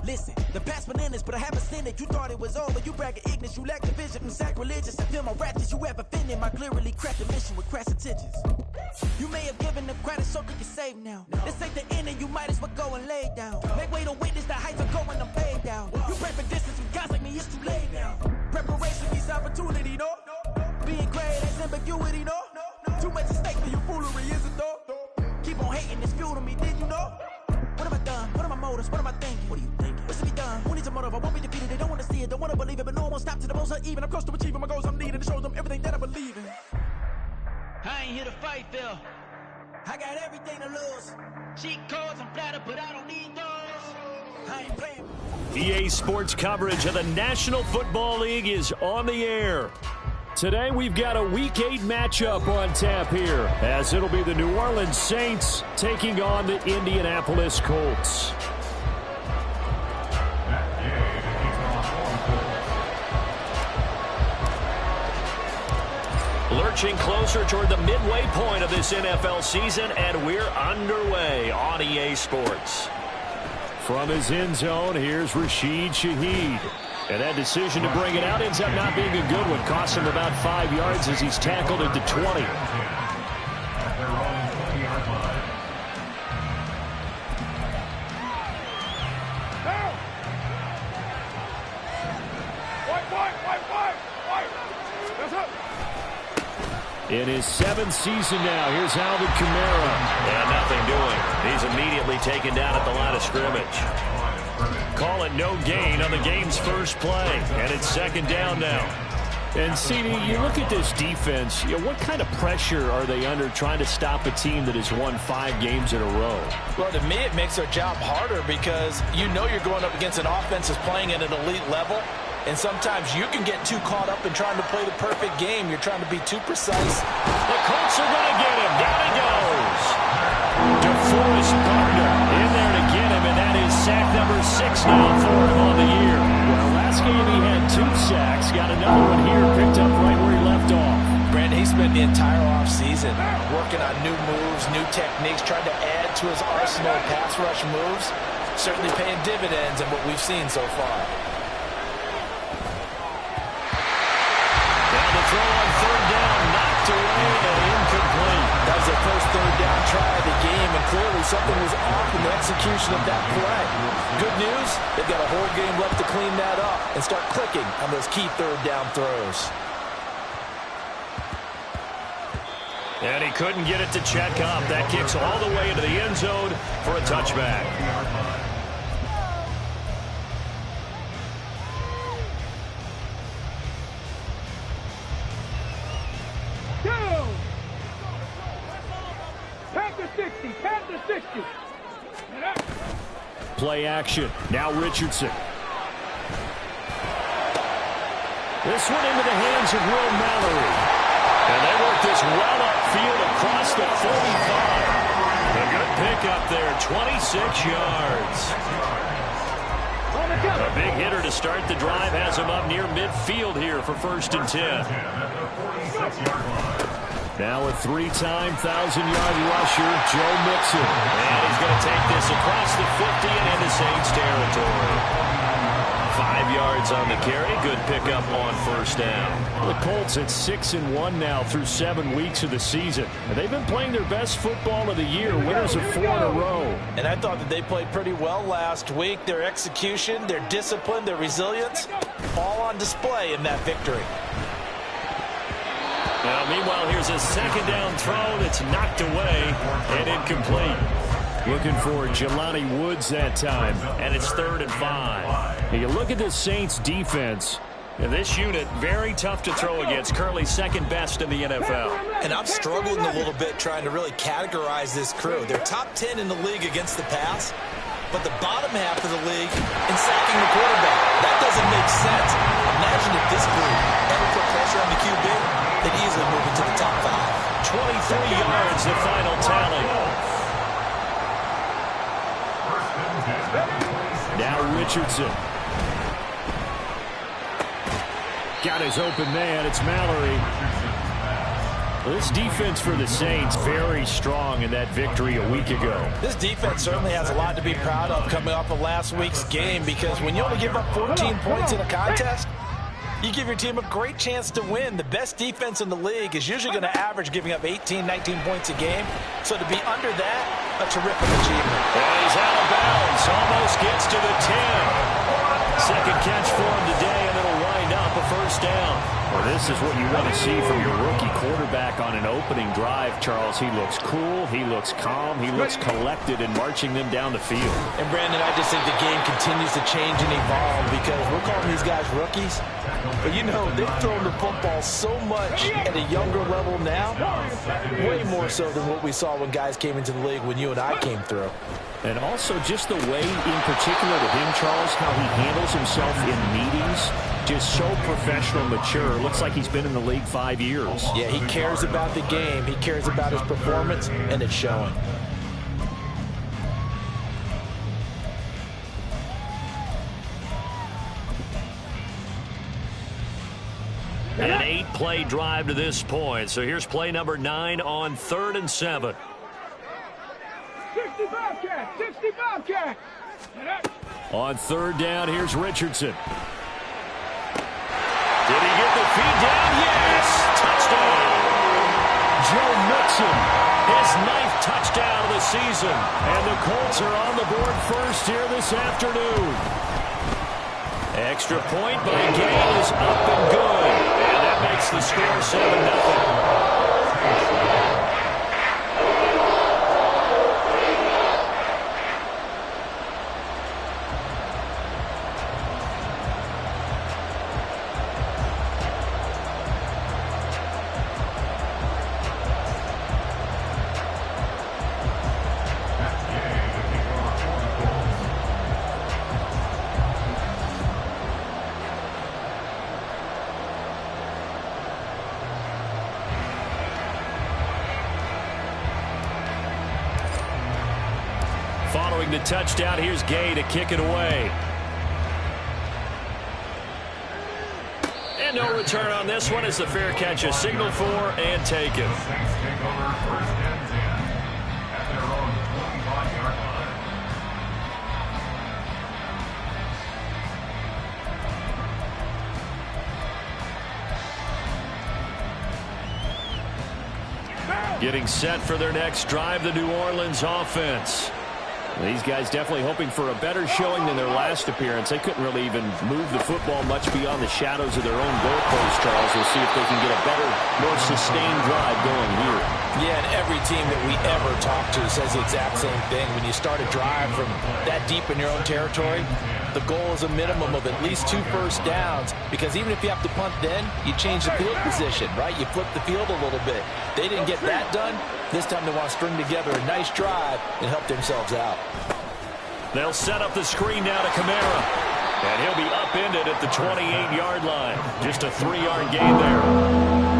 Listen, the past bananas, but I haven't seen it. You thought it was over, you bragging ignorance. You lack the vision from sacrilegious. I feel my raptors, you ever offended my clearly crafted mission with crass intentions. You may have given them credit so they can save now. This ain't the end and you might as well go and lay down. Make way to witness the heights are going to fade down. You pray for distance from guys like me, it's too late now. Preparation means opportunity, no? Being great as ambiguity, no? Too much at stake for your foolery, is it though? Keep on hating, it's fuel to me, did you know? What have I done? What are my motives? What am I thinking? What are you thinking? What's to be done? Who needs a motive? I won't be defeated. They don't want to see it, don't want to believe it, but no one will stop to the most uneven. I'm close to achieving my goals. I'm needing to show them everything that I believe in. I ain't here to fight, Phil. I got everything to lose. Cheat codes, I'm flattered, but I don't need those. I ain't playing. EA Sports coverage of the National Football League is on the air. Today we've got a Week 8 matchup on tap here, as it'll be the New Orleans Saints taking on the Indianapolis Colts. Lurching closer toward the midway point of this NFL season, and we're underway on EA Sports. From his end zone, here's Rashid Shaheed. And that decision to bring it out ends up not being a good one. Cost him about 5 yards as he's tackled at the 20. In his 7th season now, here's Alvin Kamara. And nothing doing. He's immediately taken down at the line of scrimmage. Call it no gain on the game's first play. And it's 2nd down now. And, CD, you look at this defense, what kind of pressure are they under trying to stop a team that has won 5 games in a row? Well, to me, it makes their job harder because you know you're going up against an offense that's playing at an elite level. And sometimes you can get too caught up in trying to play the perfect game. You're trying to be too precise. The Colts are going to get him. Down he goes. DeForest Buckner in there to get him, and that is sack number 6 now for him on the year. Well, last game he had 2 sacks. Got another one here, picked up right where he left off. Brandon, he spent the entire offseason working on new moves, new techniques, trying to add to his arsenal of pass rush moves. Certainly paying dividends in what we've seen so far. Throw on 3rd down, knocked away and incomplete. That was their first 3rd down try of the game, and clearly something was off in the execution of that play. Good news, they've got a whole game left to clean that up and start clicking on those key 3rd down throws. And he couldn't get it to check up. That kicks all the way into the end zone for a touchback. Play action. Now Richardson. This one into the hands of Will Mallory. And they work this well upfield across the 45. A good pickup there, 26 yards. A big hitter to start the drive has him up near midfield here for 1st and 10. Now a 3-time 1,000-yard rusher, Joe Mixon. And he's going to take this across the 50 and into Saints territory. 5 yards on the carry. Good pickup on 1st down. The Colts at 6-1 now through 7 weeks of the season. And they've been playing their best football of the year, winners of 4 in a row. And I thought that they played pretty well last week. Their execution, their discipline, their resilience, all on display in that victory. Now, meanwhile, here's a 2nd down throw that's knocked away and incomplete. Looking for Jelani Woods that time, and it's 3rd and 5. Now, you look at the Saints defense. And this unit, very tough to throw against, currently 2nd best in the NFL. And I'm struggling a little bit trying to really categorize this crew. They're top 10 in the league against the pass, but the bottom half of the league in sacking the quarterback. That doesn't make sense. Imagine if this group ever put pressure on the QB, they'd easily move into the top 5. 23 yards, the final tally. Now Richardson. Got his open man. It's Mallory. Well, this defense for the Saints, very strong in that victory a week ago. This defense certainly has a lot to be proud of coming off of last week's game, because when you only give up 14 points in a contest, you give your team a great chance to win. The best defense in the league is usually going to average giving up 18, 19 points a game. So to be under that, a terrific achievement. And he's out of bounds. Almost gets to the 10. Second catch for him today, and it'll wind up a first down. Well, this is what you want to see from your rookie quarterback on an opening drive, Charles. He looks cool. He looks calm. He looks collected in marching them down the field. And, Brandon, I just think the game continues to change and evolve, because we're calling these guys rookies. But, you know, they've thrown the football so much at a younger level now, way more so than what we saw when guys came into the league when you and I came through. And also just the way, in particular to him, Charles, how he handles himself in meetings, just so professional, mature. Looks like he's been in the league 5 years. Yeah, he cares about the game. He cares about his performance, and it's showing. And an 8-play drive to this point. So here's play number 9 on 3rd and 7. 60 Bobcat! 60 Bobcat! On 3rd down, here's Richardson. Did he get the feed down? Yes! Touchdown! Joe Mixon, his 9th touchdown of the season. And the Colts are on the board first here this afternoon. Extra point by Gay is up and good. And that makes the score 7-0. Following the touchdown, here's Gay to kick it away. And no return on this one as the fair catch is signaled for and taken. Getting set for their next drive, the New Orleans offense. These guys definitely hoping for a better showing than their last appearance. They couldn't really even move the football much beyond the shadows of their own goalpost, Charles. We'll see if they can get a better, more sustained drive going here. Yeah, and every team that we ever talk to says the exact same thing. When you start a drive from that deep in your own territory, the goal is a minimum of at least 2 first downs, because even if you have to punt then, you change the field position, right? You flip the field a little bit. They didn't get that done. This time they want to string together a nice drive and help themselves out. They'll set up the screen now to Kamara. And he'll be upended at the 28-yard line. Just a 3-yard gain there.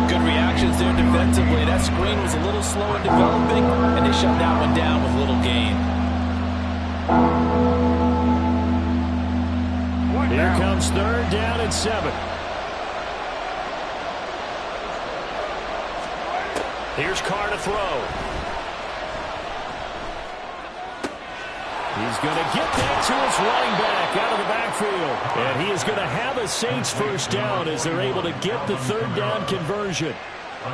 Good reactions there defensively. That screen was a little slow in developing, and they shut that one down with little gain. Here comes 3rd down and 7. Here's Carr to throw. He's going to get that to his running back out of the backfield. And he is going to have a Saints first down as they're able to get the 3rd down conversion.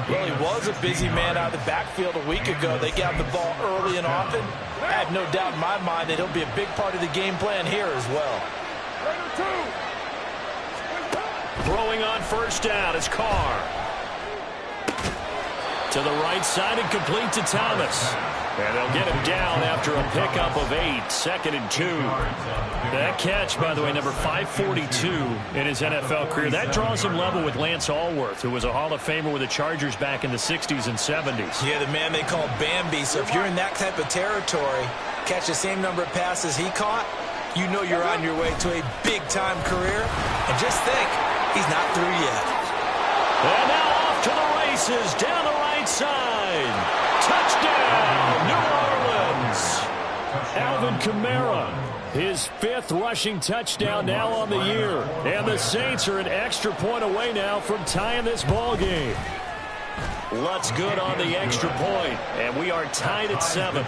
Well, he was a busy man out of the backfield a week ago. They got the ball early and often. I have no doubt in my mind that he'll be a big part of the game plan here as well. Throwing on 1st down is Carr. To the right side and complete to Thomas. And they'll get him down after a pickup of 8, 2nd and 2. That catch, by the way, number 542 in his NFL career. That draws him level with Lance Allworth, who was a Hall of Famer with the Chargers back in the 60s and 70s. Yeah, the man they call Bambi. So if you're in that type of territory, catch the same number of passes he caught, you know you're on your way to a big-time career. And just think, he's not through yet. And now off to the races, down the right side. Touchdown, New Orleans. Alvin Kamara, his 5th rushing touchdown now on the year. And the Saints are an extra point away now from tying this ball game. Lutz good on the extra point, and we are tied at 7.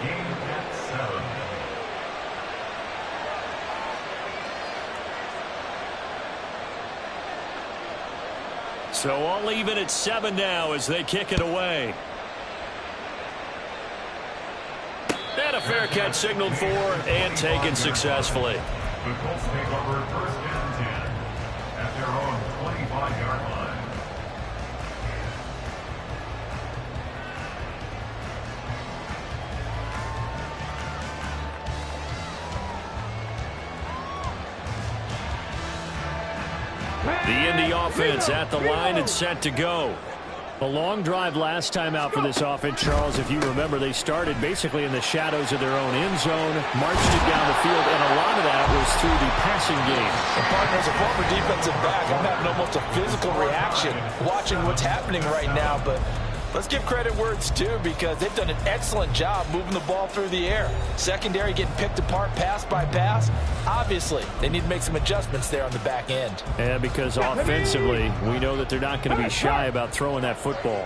So all even at 7 now as they kick it away. And a fair catch signaled for and taken successfully. The Colts take over 1st and 10 at their own 25-yard line. The Indy offense at the line and set to go. A long drive last time out for this offense, Charles. If you remember, they started basically in the shadows of their own end zone, marched it down the field, and a lot of that was through the passing game. And partner, as a former defensive back, I'm having almost a physical reaction watching what's happening right now. But let's give credit where it's due, because they've done an excellent job moving the ball through the air. Secondary getting picked apart pass by pass. Obviously, they need to make some adjustments there on the back end. And because offensively, we know that they're not going to be shy about throwing that football.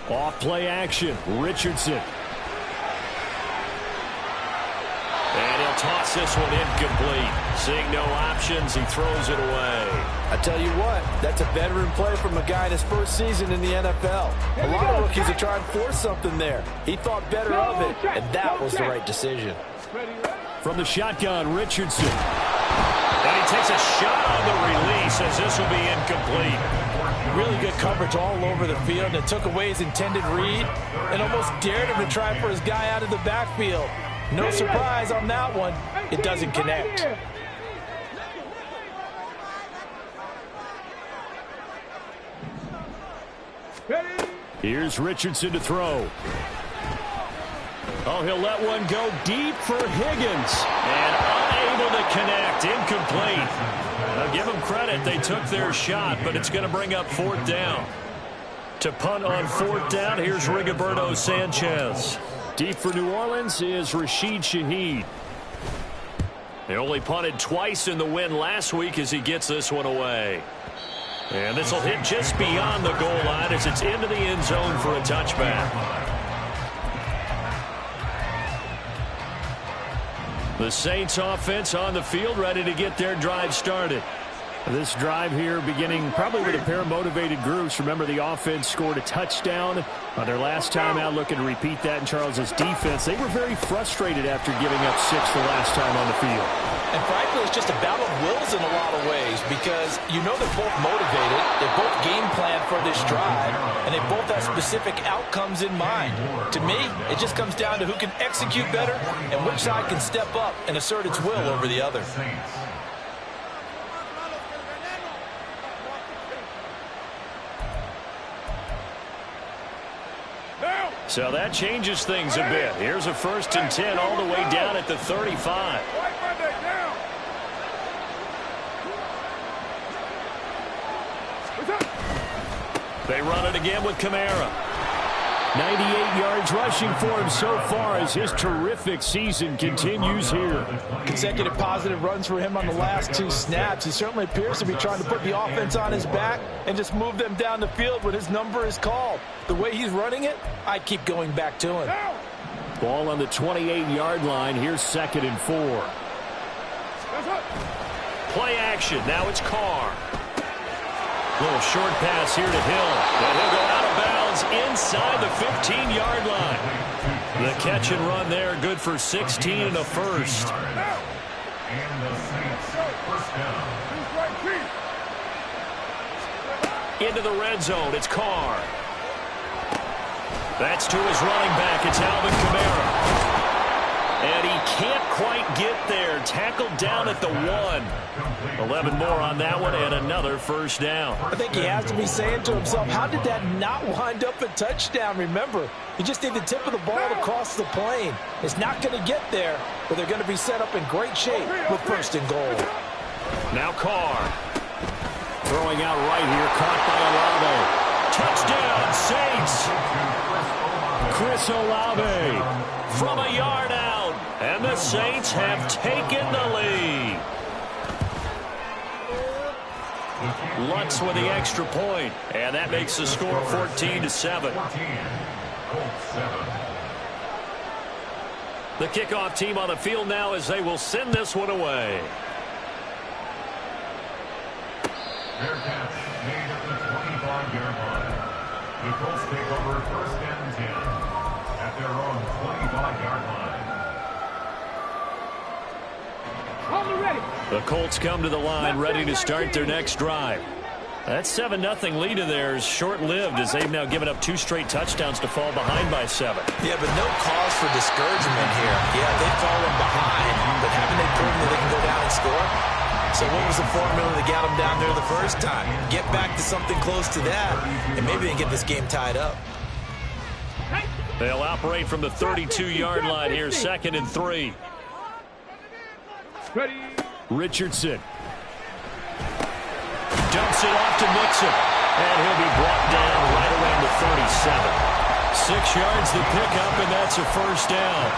Off play action, Richardson. And he'll toss this one incomplete. Seeing no options, he throws it away. I tell you what, that's a veteran play from a guy in his first season in the NFL. A lot of rookies are trying to force something there. He thought better of it, and that was the right decision. From the shotgun, Richardson. And he takes a shot on the release as this will be incomplete. Really good coverage all over the field, and it took away his intended read and almost dared him to try for his guy out of the backfield. No surprise on that one. It doesn't connect. Here's Richardson to throw. Oh, he'll let one go deep for Higgins. And unable to connect. Incomplete. Now give them credit. They took their shot, but it's going to bring up 4th down. To punt on 4th down, here's Rigoberto Sanchez. Deep for New Orleans is Rashid Shaheed. They only punted twice in the win last week as he gets this one away. And this will hit just beyond the goal line as it's into the end zone for a touchback. The Saints offense on the field, ready to get their drive started. This drive here beginning probably with a pair of motivated groups. Remember, the offense scored a touchdown on their last time out, looking to repeat that in Charles's defense. They were very frustrated after giving up 6 the last time on the field. And frankly, it's just a battle of wills in a lot of ways, because you know they're both motivated, they both game plan for this drive, and they both have specific outcomes in mind. To me, it just comes down to who can execute better and which side can step up and assert its will over the other. So that changes things a bit. Here's a 1st and 10 all the way down at the 35. They run it again with Kamara. 98 yards rushing for him so far as his terrific season continues here. Consecutive positive runs for him on the last 2 snaps. He certainly appears to be trying to put the offense on his back and just move them down the field when his number is called. The way he's running it, I'd keep going back to him. Ball on the 28-yard line. Here's 2nd and 4. Play action. Now it's Carr. Little short pass here to Hill. And he'll go out of bounds inside the 15-yard line. The catch and run there, good for 16 and a 1st. Into the red zone, it's Carr. That's to his running back, it's Alvin Kamara. And he can't quite get there. Tackled down at the 1. 11 more on that one and another 1st down. I think he has to be saying to himself, how did that not wind up a touchdown? Remember, you just need the tip of the ball to cross the plane. It's not going to get there, but they're going to be set up in great shape with 1st and goal. Now Carr. Throwing out right here, caught by Olave. Touchdown, Saints. Chris Olave from a yard out. And the Saints have taken the lead. Lutz with the extra point, and that makes the score 14-7. The kickoff team on the field now as they will send this one away. Fair catch made at the 25-yard line. The Colts take over first and 10 at their own 25-yard line. The Colts come to the line ready to start their next drive. That 7-0 lead of theirs short-lived as they've now given up 2 straight touchdowns to fall behind by 7. Yeah, but no cause for discouragement here. Yeah, they've fallen behind, but haven't they proven that they can go down and score? So what was the formula that got them down there the first time? Get back to something close to that, and maybe they can get this game tied up. They'll operate from the 32-yard line here, 2nd and 3. Richardson dumps it off to Mixon, and he'll be brought down right around the 37. 6 yards the pickup, and that's a first down.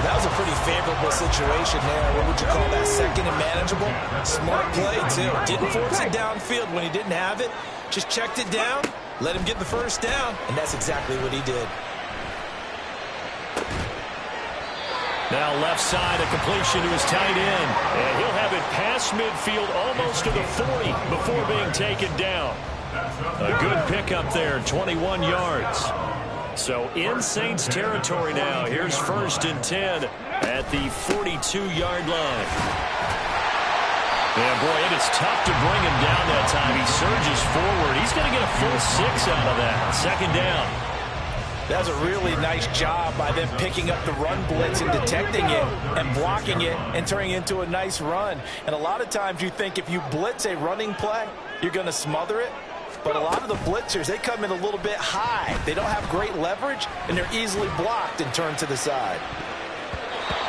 That was a pretty favorable situation there. What would you call that? 2nd and manageable? Smart play, too. Didn't force it downfield when he didn't have it. Just checked it down, let him get the first down, and that's exactly what he did. Now left side, a completion to his tight end. And he'll have it past midfield almost to the 40 before being taken down. A good pickup there, 21 yards. So in Saints territory now. Here's 1st and 10 at the 42-yard line. Yeah, boy, it is tough to bring him down that time. He surges forward. He's going to get a full 6 out of that. 2nd down. That's a really nice job by them picking up the run blitz and detecting it and blocking it and turning it into a nice run. And a lot of times you think if you blitz a running play, you're going to smother it. But a lot of the blitzers, they come in a little bit high. They don't have great leverage, and they're easily blocked and turned to the side.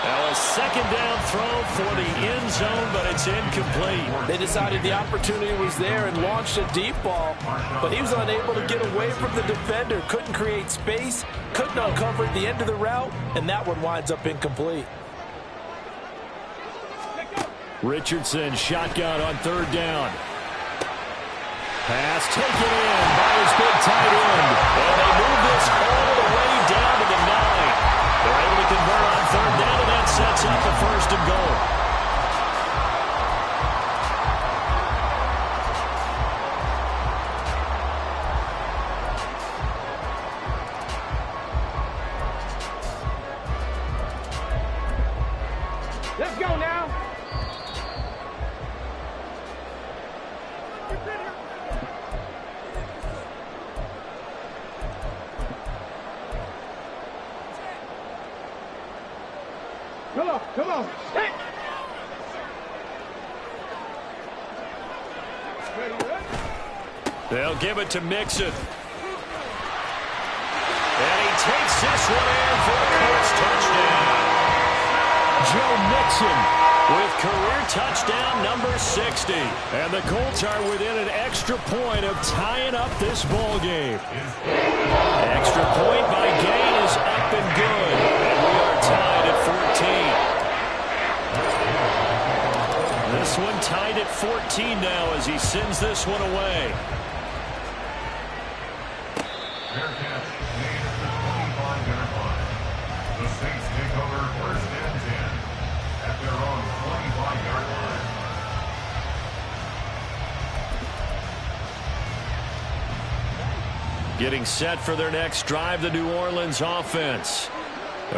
Now a 2nd down throw for the end zone, but it's incomplete. They decided the opportunity was there and launched a deep ball, but he was unable to get away from the defender, couldn't create space, couldn't uncover the end of the route, and that one winds up incomplete. Richardson shotgun on 3rd down. Pass taken in by his big tight end. And they move this all the way down to the 9. They're able to convert on 3rd down, and that sets up the 1st and goal. Let's go now. Come on. Hey. They'll give it to Mixon. And he takes this one in for the Colts touchdown. Joe Mixon with career touchdown number 60. And the Colts are within an extra point of tying up this ball game. Extra point by Gay is up and good. And we are tied at 14. This one tied at 14 now as he sends this one away. Fair catch made at the 25-yard line. The Saints take over 1st and 10 at their own 25-yard line. Getting set for their next drive, the New Orleans offense.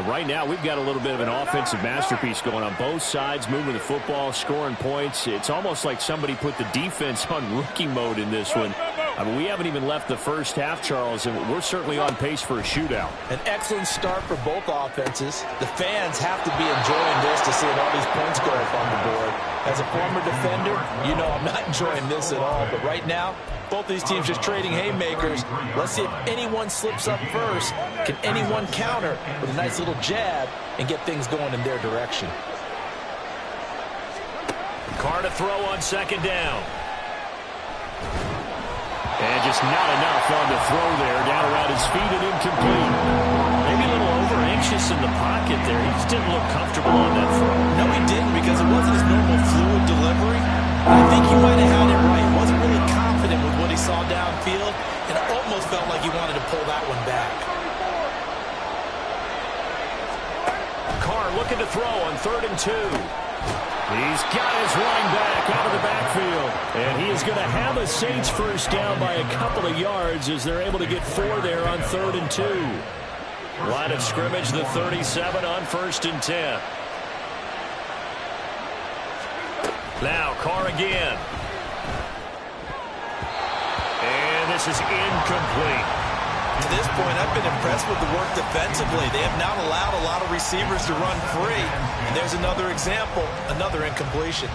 Right now, we've got a little bit of an offensive masterpiece going on both sides, moving the football, scoring points. It's almost like somebody put the defense on rookie mode in this one. I mean, we haven't even left the first half, Charles, and we're certainly on pace for a shootout. An excellent start for both offenses. The fans have to be enjoying this to see all these points go up on the board. As a former defender, you know I'm not enjoying this at all. But right now, both these teams just trading haymakers. Let's see if anyone slips up first. Can anyone counter with a nice little jab and get things going in their direction? Carr to throw on 2nd down. And just not enough on the throw there. Down around his feet and incomplete. Maybe a little over-anxious in the pocket there. He just didn't look comfortable on that throw. No, he didn't, because it wasn't his normal fluid delivery. I think he might have had it right. He wasn't really confident with what he saw downfield, and it almost felt like he wanted to pull that one back. Carr looking to throw on 3rd and 2. He's got his running back out of the backfield. And he is going to have a Saints first down by a couple of yards as they're able to get 4 there on 3rd and 2. Line of scrimmage, the 37 on 1st and 10. Now Carr again. And this is incomplete. To this point, I've been impressed with the work defensively. They have not allowed a lot of receivers to run free. And there's another example, another incompletion.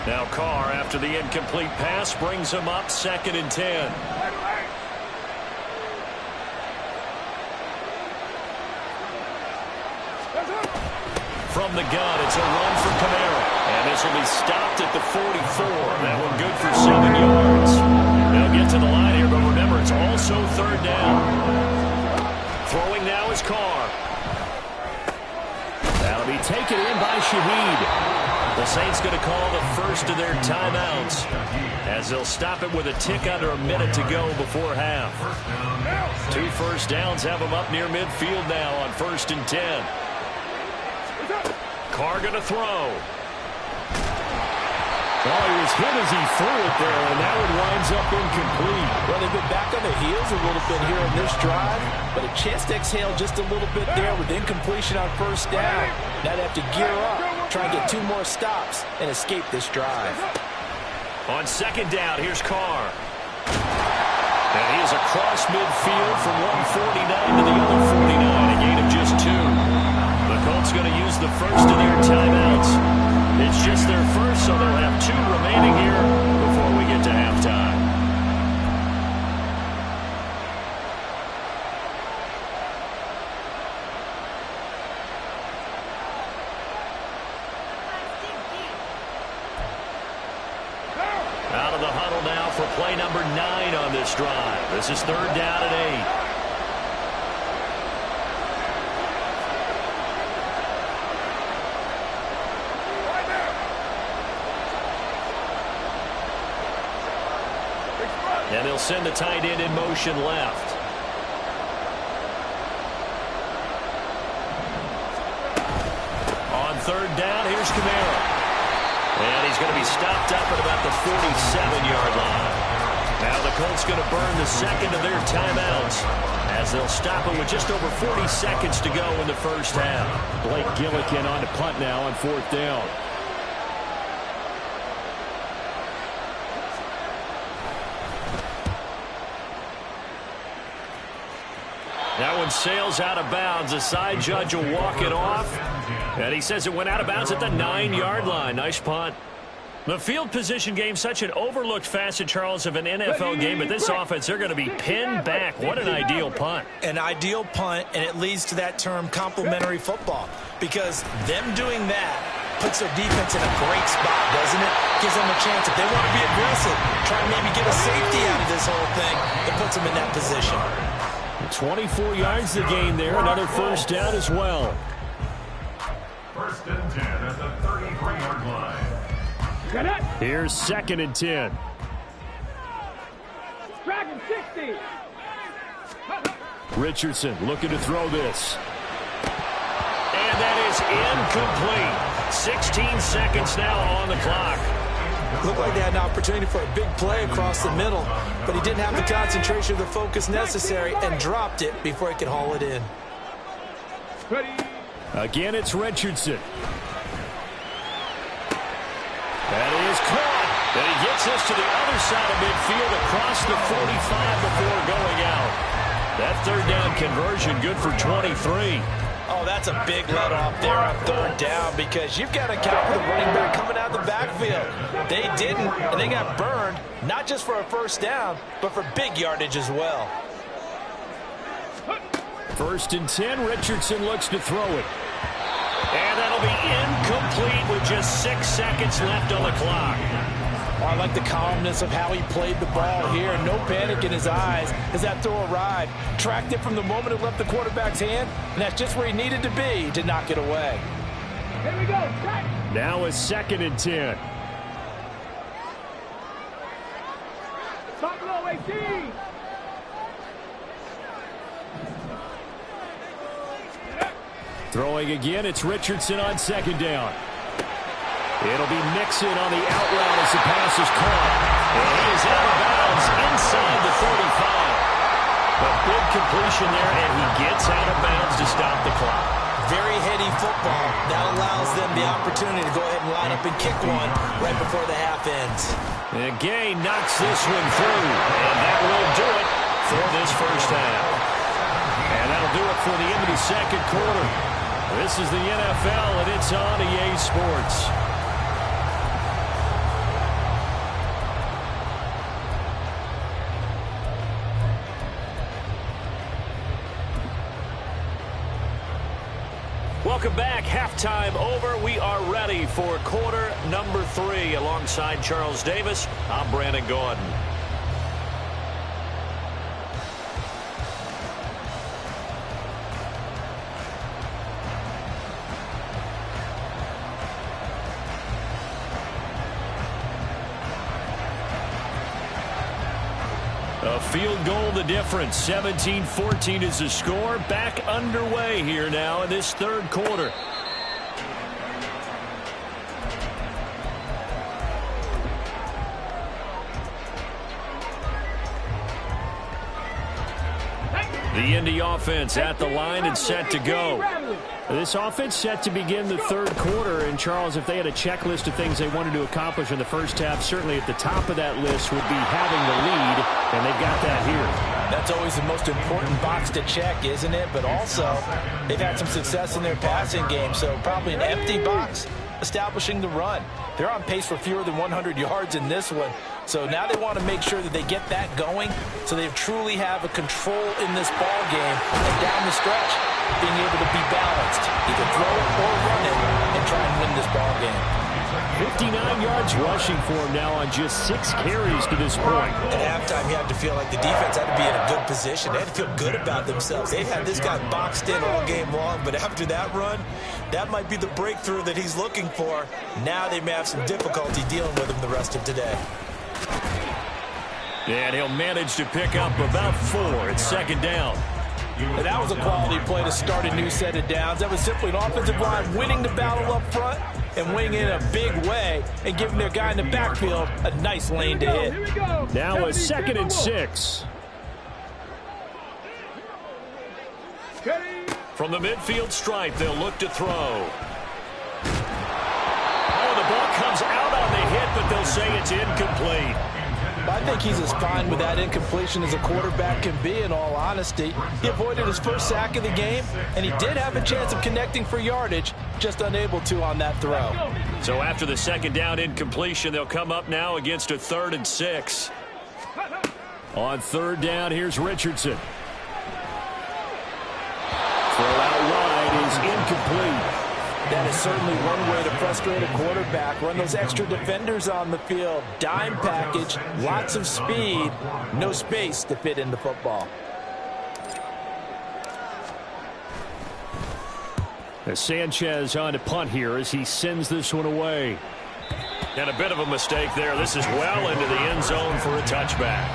Now Carr, after the incomplete pass, brings him up 2nd and 10. From the gun, it's a run from Kamara. And this will be stopped at the 44. That one good for 7 yards. They'll get to the line here, but remember, it's also 3rd down. Throwing now is Carr. That'll be taken in by Shaheed. The Saints going to call the first of their timeouts as they'll stop it with a tick under a minute to go before half. 2 first downs have them up near midfield now on 1st and 10. Carr going to throw. Well, he was hit as he threw it there, and that one winds up incomplete. Well, they've been back on their heels a little bit here in this drive, but a chance to exhale just a little bit there with incompletion on 1st down. Now they have to gear up, try and get 2 more stops, and escape this drive. On 2nd down, here's Carr. And he is across midfield from 149 to the other 49, a gain of just 2. The Colts going to use the first of their timeouts. It's just their first, so they'll have 2 remaining here before we get to halftime. Out of the huddle now for play number 9 on this drive. This is 3rd down and 8. And they'll send the tight end in motion left. On 3rd down, here's Kamara. And he's going to be stopped up at about the 47-yard line. Now the Colts going to burn the 2nd of their timeouts as they'll stop it with just over 40 seconds to go in the first half. Blake Gillikin on to punt now on 4th down. That one sails out of bounds. The side judge will walk it off. And he says it went out of bounds at the 9-yard line. Nice punt. The field position game, such an overlooked facet, Charles, of an NFL game. But this offense, they're going to be pinned back. What an ideal punt. An ideal punt, and it leads to that term complementary football. Because them doing that puts their defense in a great spot, doesn't it? Gives them a chance. If they want to be aggressive, try and maybe get a safety out of this whole thing, it puts them in that position. 24 yards to gain there. Another first down as well. 1st and 10 at the 33-yard line. Here's 2nd and 10. Dragon 60. Richardson looking to throw this. And that is incomplete. 16 seconds now on the clock. Looked like they had an opportunity for a big play across the middle, but he didn't have the concentration or the focus necessary and dropped it before he could haul it in. Again, it's Richardson. That is caught. And he gets this to the other side of midfield across the 45 before going out. That 3rd down conversion good for 23. Oh, that's a big let off there on 3rd down because you've got to count the running back coming out of the backfield. They didn't, and they got burned, not just for a first down, but for big yardage as well. 1st and 10, Richardson looks to throw it. And that'll be incomplete with just 6 seconds left on the clock. Oh, I like the calmness of how he played the ball here. No panic in his eyes as that throw arrived. Tracked it from the moment it left the quarterback's hand, and that's just where he needed to be to knock it away. Now a 2nd and 10. Throwing again, it's Richardson on 2nd down. It'll be Mixon on the out route as the pass is caught. And he is out of bounds inside the 35. A big completion there, and he gets out of bounds to stop the clock. Very heady football. That allows them the opportunity to go ahead and line up and kick one right before the half ends. And Gay knocks this one through, and that will do it for this first half. And that'll do it for the end of the second quarter. This is the NFL, and it's on EA Sports. Welcome back. Halftime over. We are ready for quarter number 3. Alongside Charles Davis, I'm Brandon Gordon. A field goal the difference. 17-14 is the score. Back underway here now in this third quarter. The Indy offense at the line and set to go. This offense set to begin the third quarter. And, Charles, if they had a checklist of things they wanted to accomplish in the first half, certainly at the top of that list would be having the lead, and they've got that here. That's always the most important box to check, isn't it? But also, they've had some success in their passing game, so probably an empty box establishing the run. They're on pace for fewer than 100 yards in this one. So now they want to make sure that they get that going so they truly have a control in this ball game and down the stretch, being able to be balanced, either throw it or run it and try and win this ball game. 59 yards rushing for him now on just 6 carries to this point. At halftime, you have to feel like the defense had to be in a good position. They had to feel good about themselves. They've had this guy boxed in all game long, but after that run, that might be the breakthrough that he's looking for. Now they may have some difficulty dealing with him the rest of today. And he'll manage to pick up about 4. It's 2nd down. And that was a quality play to start a new set of downs. That was simply an offensive line winning the battle up front and winning in a big way and giving their guy in the backfield a nice lane to hit. Now a 2nd and 6. From the midfield stripe, they'll look to throw. Oh, the ball comes out on the hit, but they'll say it's incomplete. I think he's as fine with that incompletion as a quarterback can be, in all honesty. He avoided his first sack of the game, and he did have a chance of connecting for yardage, just unable to on that throw. So after the 2nd down incompletion, they'll come up now against a 3rd and 6. On 3rd down, here's Richardson. Throw out wide is incomplete. That is certainly one way to frustrate a quarterback. Run those extra defenders on the field. Dime package, lots of speed, no space to fit in the football. As Sanchez on to punt here as he sends this one away. And a bit of a mistake there. This is well into the end zone for a touchback.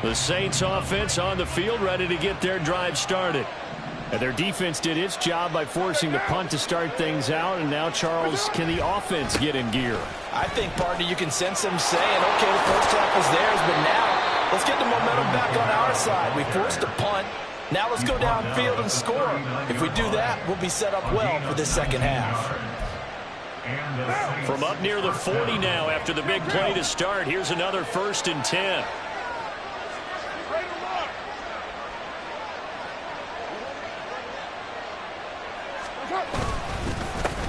The Saints offense on the field ready to get their drive started. And their defense did its job by forcing the punt to start things out. And now, Charles, can the offense get in gear? I think, partner, you can sense them saying, okay, the first half was theirs, but now let's get the momentum back on our side. We forced a punt. Now let's go downfield and score. If we do that, we'll be set up well for this second half. From up near the 40 now after the big play to start, here's another 1st and 10.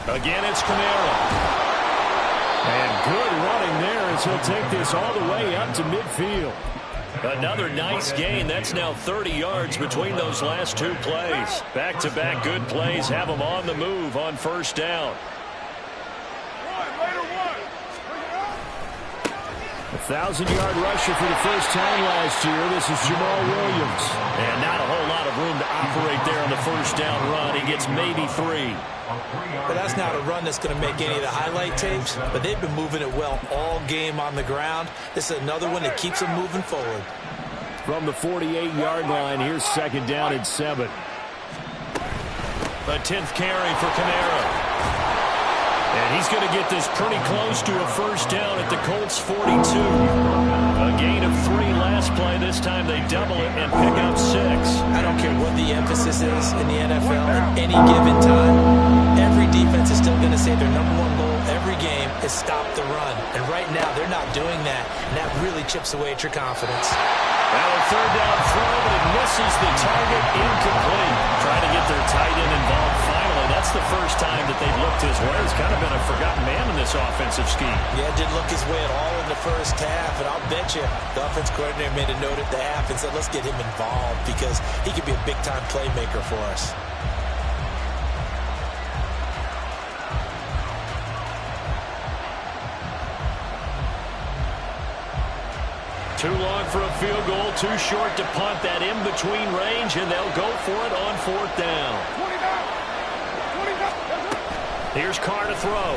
Again, it's Kamara. And good running there as he'll take this all the way up to midfield. Another nice gain. That's now 30 yards between those last 2 plays. Back-to-back good plays have them on the move on 1st down. 1,000-yard rusher for the first time last year. This is Jamal Williams. And not a whole lot of room to operate there on the first down run. He gets maybe 3. But that's not a run that's going to make any of the highlight tapes, but they've been moving it well all game on the ground. This is another one that keeps them moving forward. From the 48-yard line, here's second down and 7. A 10th carry for Kamara. And he's going to get this pretty close to a first down at the Colts 42. A gain of 3 last play. This time they double it and pick up 6. I don't care what the emphasis is in the NFL at any given time. Every defense is still going to say their number one goal every game is stop the run. And right now they're not doing that. And that really chips away at your confidence. Now a third down throw, but it misses the target, incomplete. Trying to get their tight end involved finally. That's the first time that they've looked his way. He's kind of been a forgotten man in this offensive scheme. Yeah, didn't look his way at all in the first half. And I'll bet you the offense coordinator made a note at the half and said, let's get him involved because he could be a big-time playmaker for us. Too long for a field goal, too short to punt. That in-between range, and they'll go for it on fourth down. Here's Carr to throw.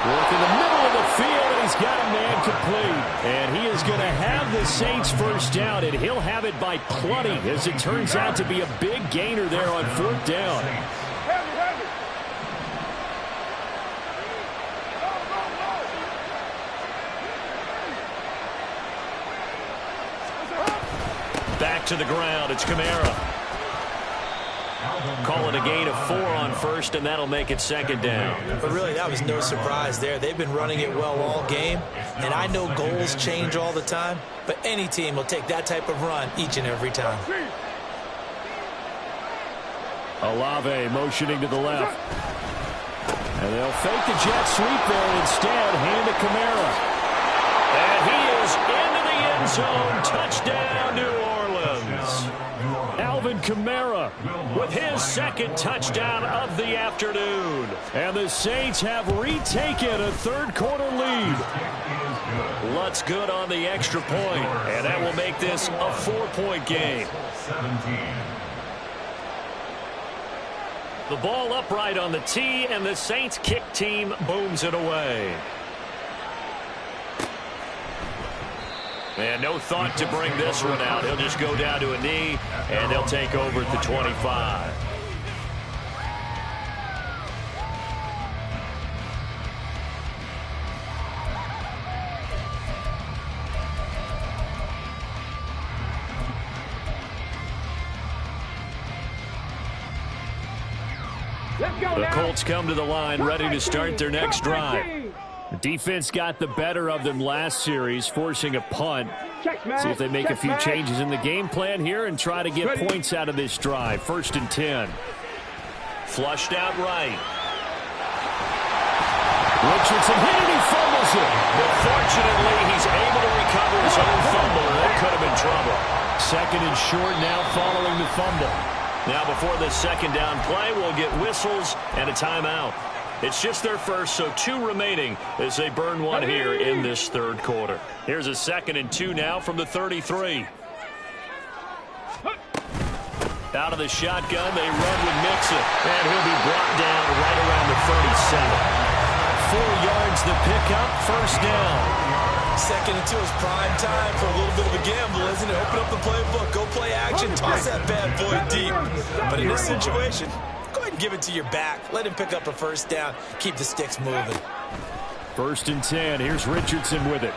Work in the middle of the field, and he's got a man complete. And he is going to have the Saints first down, and he'll have it by plenty, as it turns out to be a big gainer there on fourth down. Back to the ground. It's Kamara. Call it a gain of 4 on first, and that'll make it second down. But really, that was no surprise there. They've been running it well all game, and I know goals change all the time, but any team will take that type of run each and every time. Olave motioning to the left. And they'll fake the jet sweep there and instead hand to Kamara. And he is into the end zone. Touchdown, New Orleans. Alvin Kamara with his second touchdown of the afternoon. And the Saints have retaken a third-quarter lead. Lutz good on the extra point, and that will make this a 4-point game. The ball upright on the tee, and the Saints kick team booms it away. And no thought to bring this one out. He'll just go down to a knee, and they'll take over at the 25. The Colts come to the line, ready to start their next drive. The defense got the better of them last series, forcing a punt. See if they make a few changes in the game plan here and try to get points out of this drive. 1st and 10. Flushed out right. Richardson hit it, he fumbles it. But fortunately, he's able to recover his own fumble. That could have been trouble. 2nd and short now following the fumble. Now before this second down play, we'll get whistles and a timeout. It's just their first, so 2 remaining as they burn one here in this third quarter. Here's a 2nd and 2 now from the 33. Out of the shotgun, they run with Mixon, and he'll be brought down right around the 37. 4 yards the pickup, first down. 2nd and 2 is prime time for a little bit of a gamble, isn't it? Open up the playbook, go play action, toss that bad boy deep. But in this situation, go ahead and give it to your back. Let him pick up a first down. Keep the sticks moving. 1st and 10. Here's Richardson with it.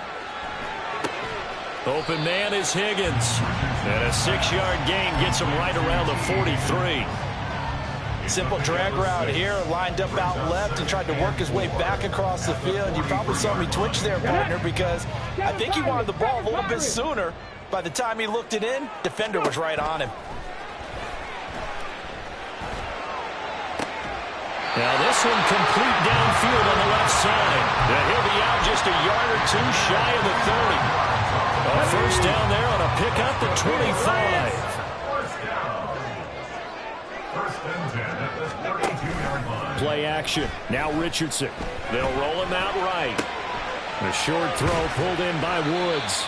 Open man is Higgins. And a 6-yard gain gets him right around the 43. Simple drag route here, lined up out left and tried to work his way back across the field. You probably saw me twitch there, partner, because I think he wanted the ball a little bit sooner. By the time he looked it in, defender was right on him. Now this one complete downfield on the left side. And he'll be out just a yard or 2 shy of the 30. A first down there on a pickup at 25. Play action. Now Richardson. They'll roll him out right. A short throw pulled in by Woods.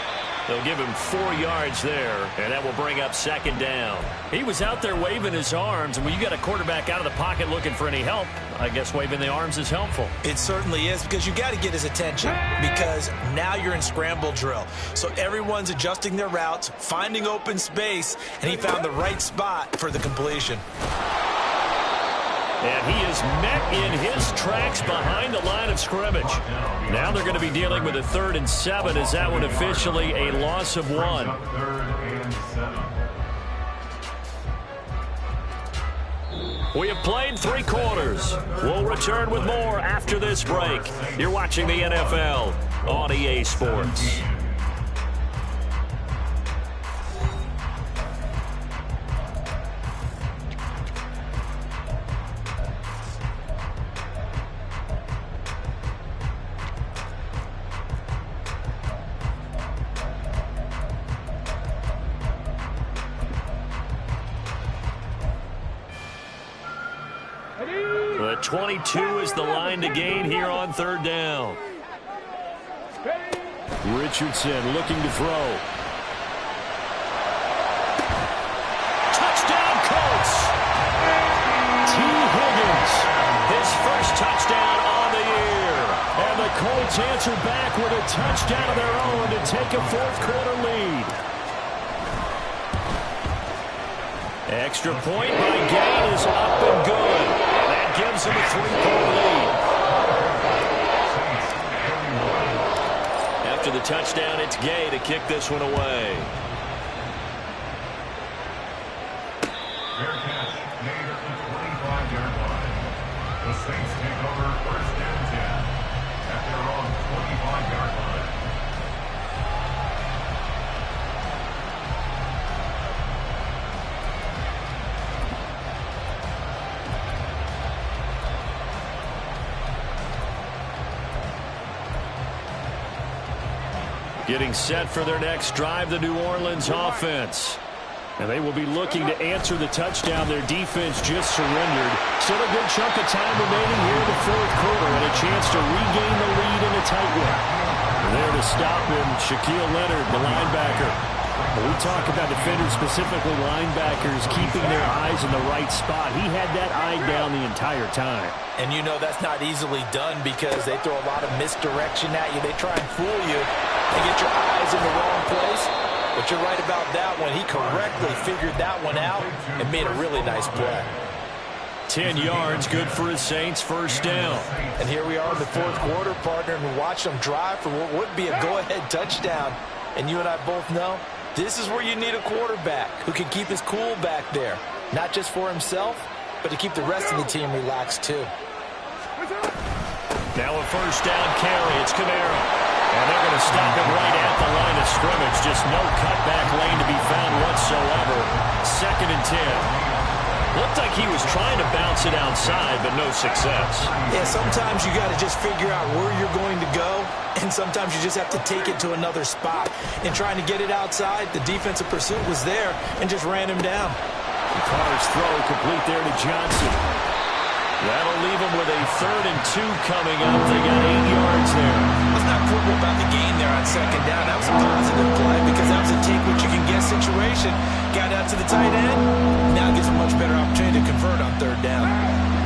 They'll give him 4 yards there, and that will bring up second down. He was out there waving his arms, and when you got a quarterback out of the pocket looking for any help, I guess waving the arms is helpful. It certainly is, because you got to get his attention, because now you're in scramble drill. So everyone's adjusting their routes, finding open space, and he found the right spot for the completion. And he is met in his tracks behind the line of scrimmage. Now they're going to be dealing with a 3rd and 7. Is that one officially a loss of 1? 3rd and 7. We have played 3 quarters. We'll return with more after this break. You're watching the NFL on EA Sports. The 22 is the line to gain here on 3rd down. Richardson looking to throw. Touchdown, Colts! T. Higgins. His first touchdown on the year. And the Colts answer back with a touchdown of their own to take a 4th quarter lead. Extra point by Gain is up and good. And that gives him a 3-point lead. After the touchdown, it's Gay to kick this one away. Fair catch made at the 25-yard line. The Saints take over 1st and 10 at their own 25-yard line. Getting set for their next drive, the New Orleans offense. And they will be looking to answer the touchdown their defense just surrendered. Still a good chunk of time remaining here in the 4th quarter and a chance to regain the lead in a tight one. There to stop him, Shaquille Leonard, the linebacker. When we talk about defenders, specifically linebackers, keeping their eyes in the right spot. He had that eye down the entire time. And you know that's not easily done because they throw a lot of misdirection at you. They try and fool you and get your eyes in the wrong place. But you're right about that one. He correctly figured that one out and made a really nice play. 10 yards, good for his Saints, 1st down. And here we are in the 4th quarter, partner, and we watch them drive for what would be a go-ahead touchdown. And you and I both know this is where you need a quarterback who can keep his cool back there. Not just for himself, but to keep the rest of the team relaxed too. Now a 1st down carry. It's Camara. And they're going to stop him right at the line of scrimmage. Just no cutback lane to be found whatsoever. 2nd and 10. Looked like he was trying to bounce it outside, but no success. Yeah, sometimes you got to just figure out where you're going to go, and sometimes you just have to take it to another spot. In trying to get it outside, the defensive pursuit was there and just ran him down. Carr's throw complete there to Johnson. That'll leave him with a 3rd and 2 coming up. They got 8 yards there. I was not quibble about the gain there on 2nd down. That was a positive play because that was a take-what-you-can-get situation. Got out to the tight end. Now gives a much better opportunity to convert on 3rd down.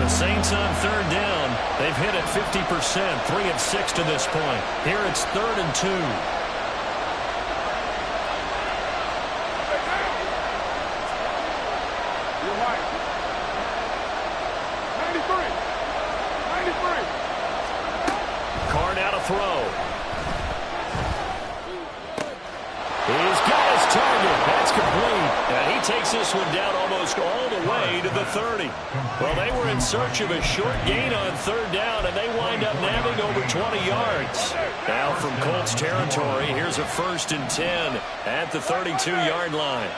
The Saints on 3rd down. They've hit it 50%, 3 of 6 to this point. Here it's 3rd and 2. Carr now to throw. He's got his target. That's complete. And he takes this one down almost all the way to the 30. Well, they were in search of a short gain on 3rd down, and they wind up nabbing over 20 yards. Now from Colts territory, here's a 1st and 10 at the 32-yard line.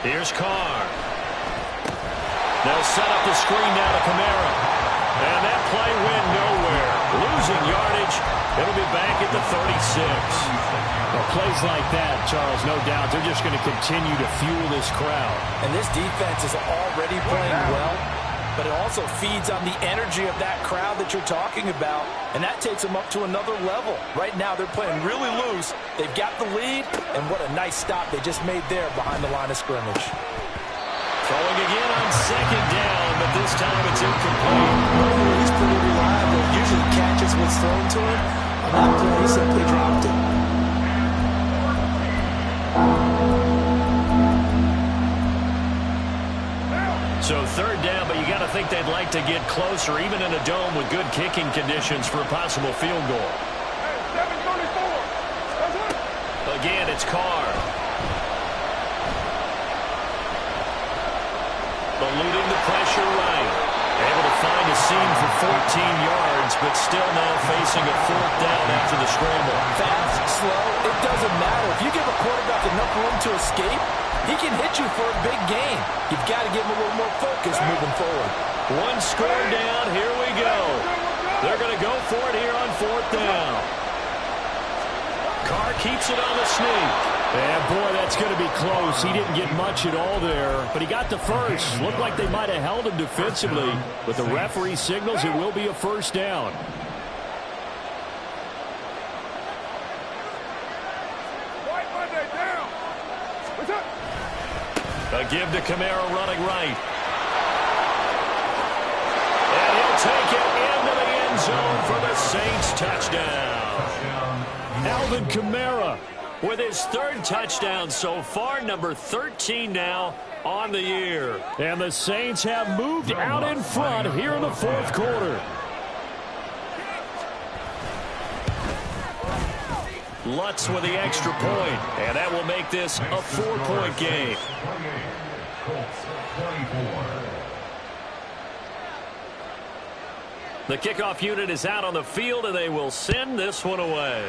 Here's Carr. They'll set up the screen now to Camara. And that play went nowhere. Losing yardage. It'll be back at the 36. Well, plays like that, Charles, no doubt, they're just going to continue to fuel this crowd. And this defense is already playing well. but it also feeds on the energy of that crowd that you're talking about, and that takes them up to another level. Right now, they're playing really loose. They've got the lead, and what a nice stop they just made there behind the line of scrimmage. Throwing again on second down, but this time it's incomplete. He's pretty reliable. Usually catches what's thrown to him. On that play, he simply dropped it. So third down, but you got to think they'd like to get closer, even in a dome with good kicking conditions for a possible field goal. Again, it's Carr. Eluding the pressure right. Able to find a seam for 14 yards, but still now facing a fourth down after the scramble. Fast, slow, it doesn't matter. If you give a quarterback enough room to escape, he can hit you for a big gain. You've got to give him a little more focus moving forward. One score down. Here we go. They're going to go for it here on fourth down. Carr keeps it on the sneak. And, boy, that's going to be close. He didn't get much at all there, but he got the first. Looked like they might have held him defensively, but the referee signals it will be a first down. A give to Kamara running right. And he'll take it into the end zone for the Saints touchdown. Alvin Kamara with his third touchdown so far, number 13 now on the year. And the Saints have moved out in front here in the fourth quarter. Lutz with the extra point, and that will make this a 4-point game. The kickoff unit is out on the field, and they will send this one away.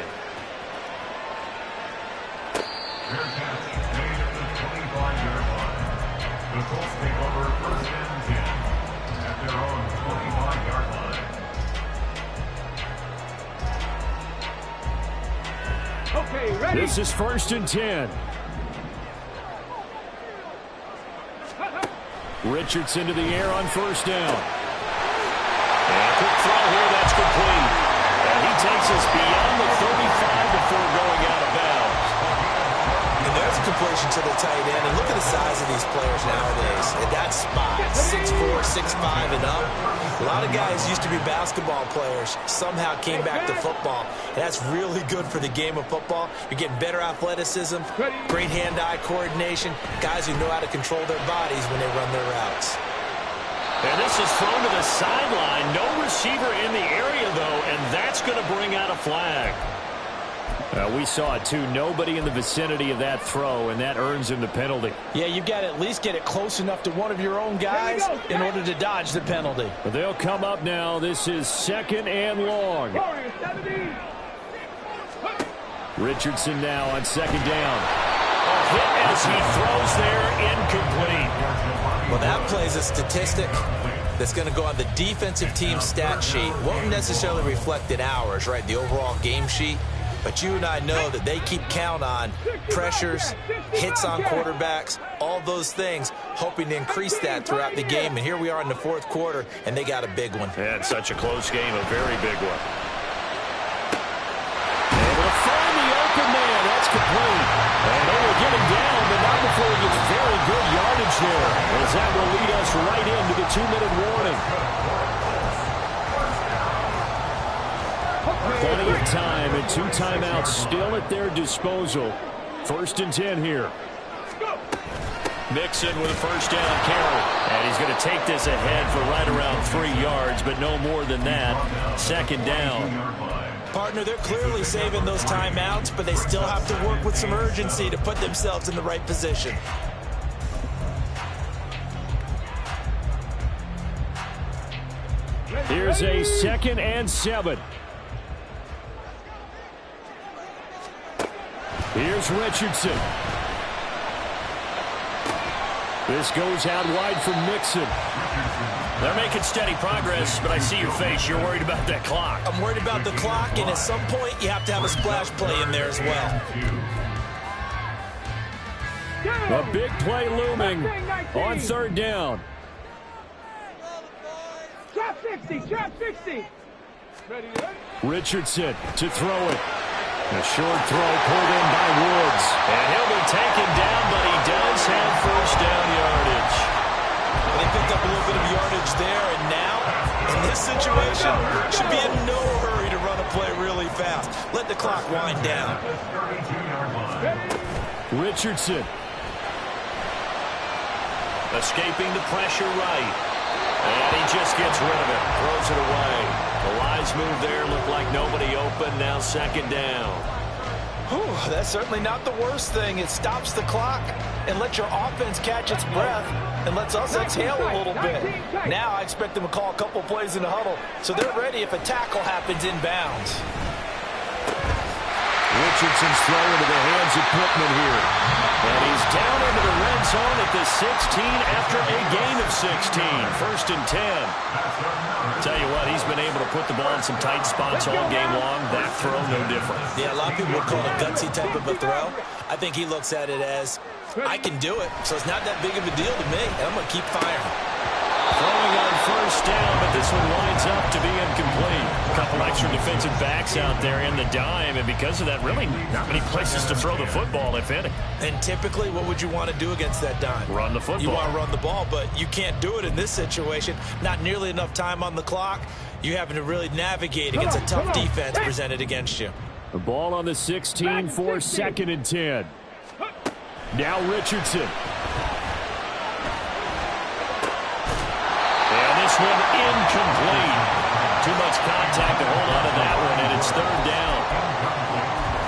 Fair catch made at the 25-yard line. The Colts take over first and 10 at their own 25-yard line. Okay, ready? This is first and 10. Richardson to the air on first down. And a quick throw here, that's complete. And he takes us beyond the 35 before going out of bounds. And there's a completion to the tight end. And look at the size of these players nowadays. At that spot, 6'4", 6'5", and up. A lot of guys used to be basketball players, somehow came back to football. And that's really good for the game of football. You're getting better athleticism, great hand-eye coordination, guys who know how to control their bodies when they run their routes. And this is thrown to the sideline. No receiver in the area, though, and that's going to bring out a flag. We saw it, too. Nobody in the vicinity of that throw, and that earns him the penalty. Yeah, you've got to at least get it close enough to one of your own guys in order to dodge the penalty. But they'll come up now. This is second and long. Richardson now on second down. A hit as he throws there, incomplete. Well, that plays a statistic that's going to go on the defensive team stat sheet. Won't necessarily reflect in ours, right, the overall game sheet. But you and I know that they keep count on pressures, hits on quarterbacks, all those things, hoping to increase that throughout the game. And here we are in the fourth quarter, and they got a big one. And such a close game, a very big one. Able to find the open man. That's complete. And they will get him down, but not before he gets very good yardage there, as that will lead us right into the 2-minute warning. Plenty of time and 2 timeouts still at their disposal. First and 10 here. Mixon with a first down carry. And he's going to take this ahead for right around 3 yards, but no more than that. Second down. Partner, they're clearly saving those timeouts, but they still have to work with some urgency to put themselves in the right position. Here's a 2nd and 7. Here's Richardson. This goes out wide for Mixon. They're making steady progress, but I see your face. You're worried about that clock. I'm worried about the clock, and at some point, you have to have a splash play in there as well. A big play looming on third down. Richardson to throw it. A short throw pulled in by Woods. And he'll be taken down, but he does have first down yardage. They picked up a little bit of yardage there, and now, in this situation, should be in no hurry to run a play really fast. Let the clock wind down. Richardson. Escaping the pressure right. And he just gets rid of it. Throws it away. The wise move there. Looked like nobody open. Now second down. Whew, that's certainly not the worst thing. It stops the clock and lets your offense catch its breath and lets us exhale a little bit. Now I expect them to call a couple plays in the huddle so they're ready if a tackle happens inbounds. Richardson's throw into the hands of Pittman here. And he's down into the red zone at the 16 after a gain of 16. First and 10. Tell you what, he's been able to put the ball in some tight spots all game long. That throw, no different. Yeah, a lot of people would call it a gutsy type of a throw. I think he looks at it as, I can do it, so it's not that big of a deal to me, and I'm going to keep firing. Throwing on first down, but this one winds up to be incomplete. A couple extra defensive backs out there in the dime, and because of that, really not many places to throw the football, if any. And typically, what would you want to do against that dime? Run the football. You want to run the ball, but you can't do it in this situation. Not nearly enough time on the clock. You're having to really navigate against a tough defense presented against you. The ball on the 16 for second and 10. Now Richardson. This one incomplete. Too much contact to hold on to that one, and it's third down.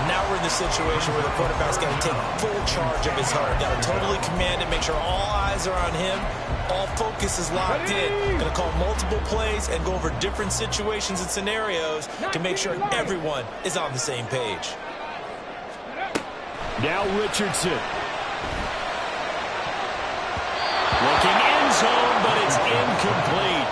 Now we're in the situation where the quarterback's got to take full charge of his heart. Got to totally command it, make sure all eyes are on him. All focus is locked in. Going to call multiple plays and go over different situations and scenarios to make sure everyone is on the same page. Now Richardson. Looking end zone, but it's incomplete.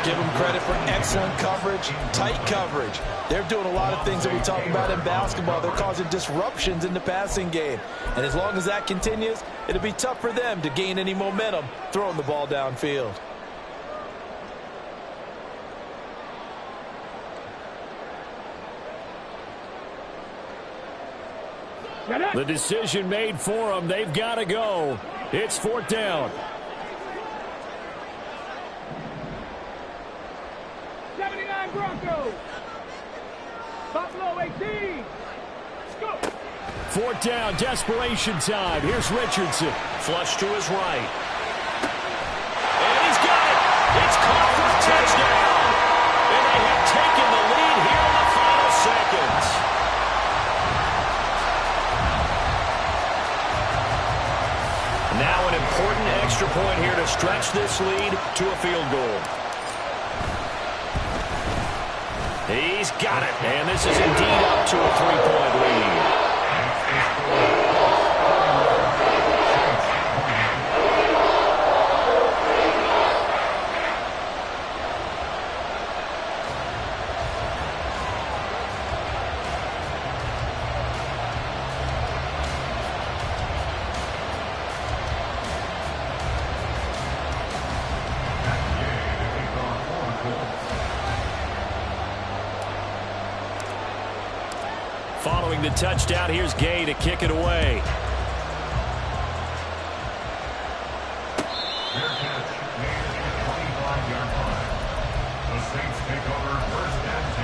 Give them credit for excellent coverage, tight coverage. They're doing a lot of things that we talk about in basketball. They're causing disruptions in the passing game. And as long as that continues, it'll be tough for them to gain any momentum throwing the ball downfield. The decision made for them. They've got to go. It's fourth down. 79 Broncos. Buffalo 18. Let's go. Fourth down, desperation time. Here's Richardson. Flush to his right. And he's got it. It's caught for a touchdown. And they have taken the lead here in the final seconds. Now an important extra point here to stretch this lead to a field goal. He's got it, and this is indeed up to a 3-point lead. Following the touchdown, here's Gay to kick it away. Fair catch made at the 25-yard line. The Saints take over first and 10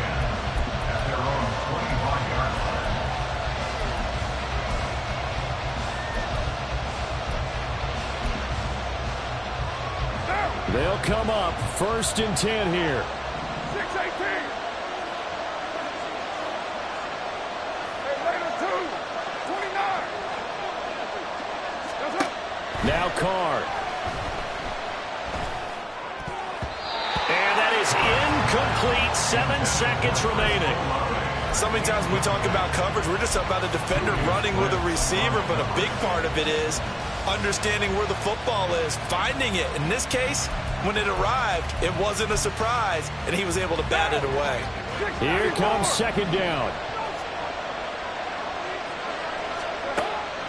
at their own 25-yard line. They'll come up first and 10 here. 6-18. Now Carr. And that is incomplete. 7 seconds remaining. So many times when we talk about coverage, we're just about a defender running with a receiver, but a big part of it is understanding where the football is, finding it. In this case, when it arrived, it wasn't a surprise, and he was able to bat it away. Here comes second down.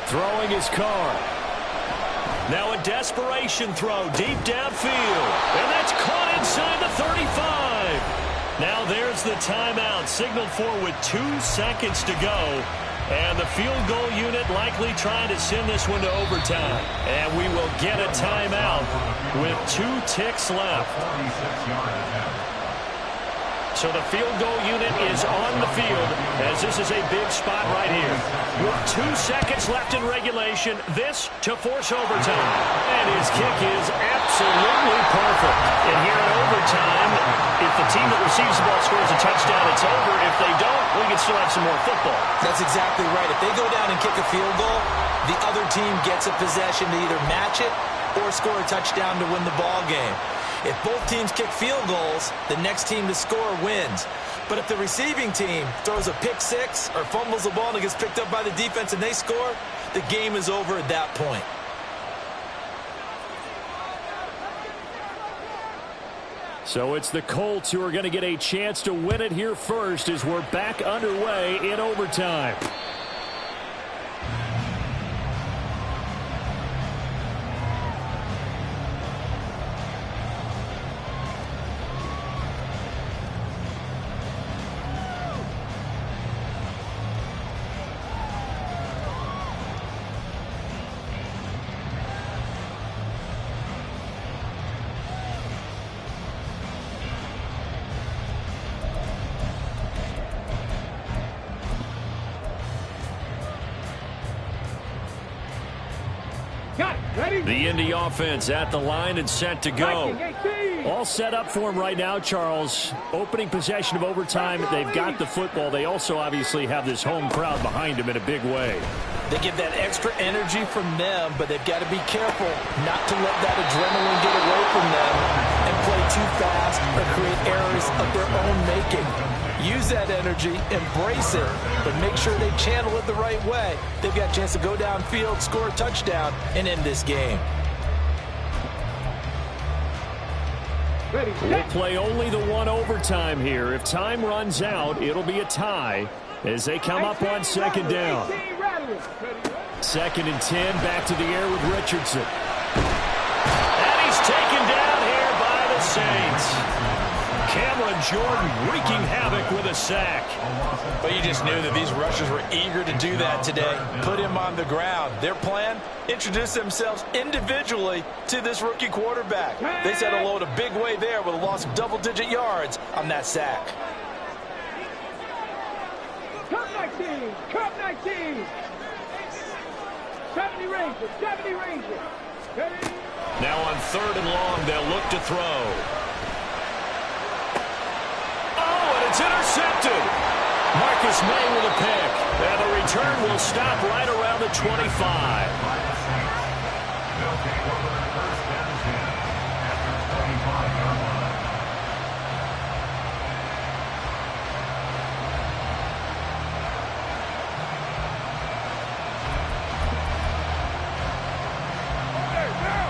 Throwing his Carr. Now a desperation throw deep downfield. And that's caught inside the 35. Now there's the timeout signaled for with 2 seconds to go. And the field goal unit likely trying to send this one to overtime. And we will get a timeout with 2 ticks left. So the field goal unit is on the field as this is a big spot right here. With 2 seconds left in regulation, this to force overtime. And his kick is absolutely perfect. And here in overtime, if the team that receives the ball scores a touchdown, it's over. If they don't, we can still have some more football. That's exactly right. If they go down and kick a field goal, the other team gets a possession to either match it or score a touchdown to win the ball game. If both teams kick field goals, the next team to score wins. But if the receiving team throws a pick six or fumbles the ball and it gets picked up by the defense and they score, the game is over at that point. So it's the Colts who are going to get a chance to win it here first as we're back underway in overtime. The Indy offense at the line and set to go. All set up for him right now, Charles. Opening possession of overtime. They've got the football. They also obviously have this home crowd behind them in a big way. They get that extra energy from them, but they've got to be careful not to let that adrenaline get away from them and play too fast or create errors of their own making. Use that energy, embrace it, but make sure they channel it the right way. They've got a chance to go downfield, score a touchdown, and end this game. We'll play only the one overtime here. If time runs out, it'll be a tie as they come up on second down. 2nd and 10, back to the air with Richardson. And he's taken down here by the Saints. Cameron Jordan wreaking havoc with a sack. But you just knew that these rushers were eager to do that today. Put him on the ground. Their plan, introduce themselves individually to this rookie quarterback. They set a load a big way there with a loss of double-digit yards on that sack. Cup 19, Cup 19. 70 Rangers, 70 Rangers. Now on 3rd and long, they'll look to throw. It's intercepted. Marcus May with a pick. And the return will stop right around the 25. They'll take over 1st and 10 at the 25-yard line. Okay, now.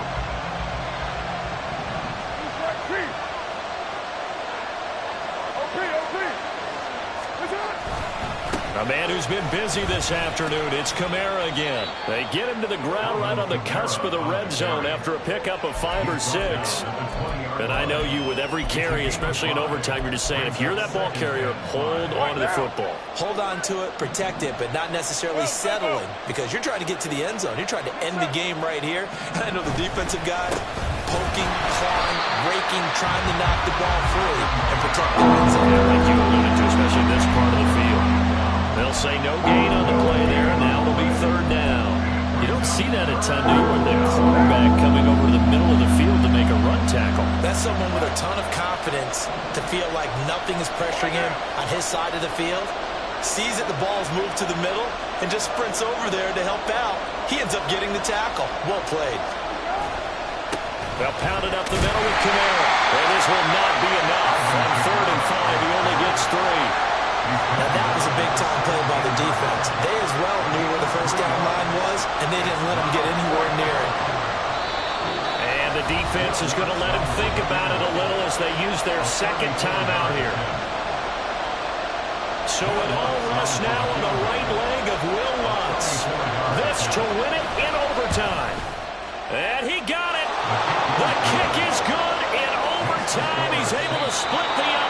A man who's been busy this afternoon. It's Kamara again. They get him to the ground right on the cusp of the red zone after a pickup of 5 or 6. And I know you, with every carry, especially in overtime, you're just saying, if you're that ball carrier, hold on to the football. Hold on to it, protect it, but not necessarily settling, because you're trying to get to the end zone. You're trying to end the game right here. And I know the defensive guys poking, clawing, raking, trying to knock the ball free and protect the end zone. Yeah, like you alluded to, especially this part of the field. They'll say no gain on the play there, and now it'll be 3rd down. You don't see that a ton, do you, with the quarterback coming over to the middle of the field to make a run tackle. That's someone with a ton of confidence to feel like nothing is pressuring him on his side of the field. Sees that the ball's moved to the middle and just sprints over there to help out. He ends up getting the tackle. Well played. They'll pound it up the middle with Kamara. And this will not be enough. On 3rd and 5, he only gets 3. Now that was a big-time play by the defense. They as well knew where the first down line was, and they didn't let him get anywhere near it. And the defense is going to let him think about it a little as they use their 2nd time out here. So it all rests now on the right leg of Will Lutz. This to win it in overtime. And he got it. The kick is good in overtime. He's able to split the